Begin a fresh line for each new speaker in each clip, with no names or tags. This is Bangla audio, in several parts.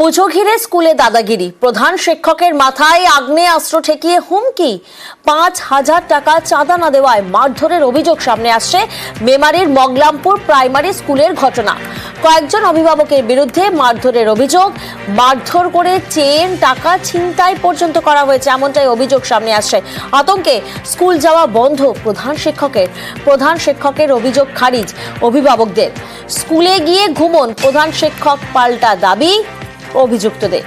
পুজো ঘিরে স্কুলে দাদাগিরি, প্রধান শিক্ষকের মাথায় আগ্নেয়াস্ত্র ঠেকিয়ে হুমকি, ৫,০০০ টাকা চাঁদা না দেওয়ায় মারধরের অভিযোগ সামনে আসছে মেমারির মগলামপুর প্রাইমারি স্কুলের ঘটনা। কয়েকজন অভিভাবকের বিরুদ্ধে মারধরের অভিযোগ, মারধর করে চেন টাকা ছিনতাই পর্যন্ত করা হয়েছে, এমনটাই অভিযোগ সামনে আসছে। আতঙ্কে স্কুল যাওয়া বন্ধ প্রধান শিক্ষকের অভিযোগ খারিজ অভিভাবকদের। স্কুলে গিয়ে ঘুমন প্রধান শিক্ষক, পাল্টা দাবি অভিযুক্তদের।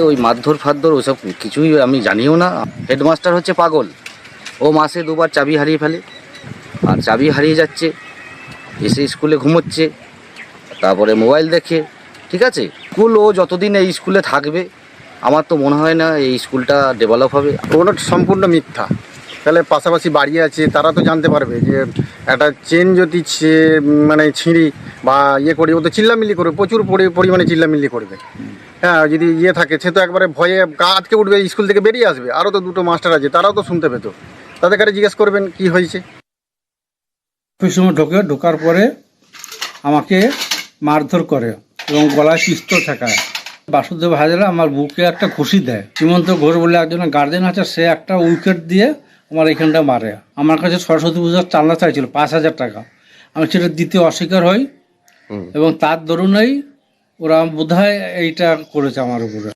ওই মারধর ফারধর ওসব কিছুই আমি জানিও না। হেডমাস্টার হচ্ছে পাগল, ও মাসে দুবার চাবি হারিয়ে ফেলে, আর চাবি হারিয়ে যাচ্ছে, এসে স্কুলে ঘুমোচ্ছে, তারপরে মোবাইল দেখে। ঠিক আছে, স্কুল ও যতদিন এই স্কুলে থাকবে আমার তো মনে হয় না এই স্কুলটা ডেভেলপ হবে।
ওগুলো সম্পূর্ণ মিথ্যা। তাহলে পাশাপাশি বাড়ি আছে, তারা তো জানতে পারবে যে একটা চেন যদি ছিঁড়ি বা করি, ও তো চিল্লামিল্লি করবে, প্রচুর পরিমাণে চিল্লামিল্লি করবে। হ্যাঁ, যদি থাকে সে তো একবারে ভয়ে গা আটকে উঠবে, স্কুল থেকে বেরিয়ে আসবে। আরও তো দুটো মাস্টার আছে, তারাও তো শুনতে পেত, তাদের কাছে জিজ্ঞেস করবেন কি হয়েছে।
সময় ঢোকার পরে আমাকে মারধর করে এবং গলায় পিস্তল ঠেকায়। বাসুদেব হাজরা আমার বুকে একটা ঘুষি দেয়। সীমন্ত ঘোষ বলে একজন গার্জেন আছে, সে একটা উইকেট দিয়ে আমার এখানটা মারে। আমার কাছে সরস্বতী পূজার চাঁদা চাইছিল ৫,০০০ টাকা, আমি সেটা দিতে অস্বীকার হই এবং তার দরুনেই ওরা বোধহয় এইটা করেছে আমার উপরে।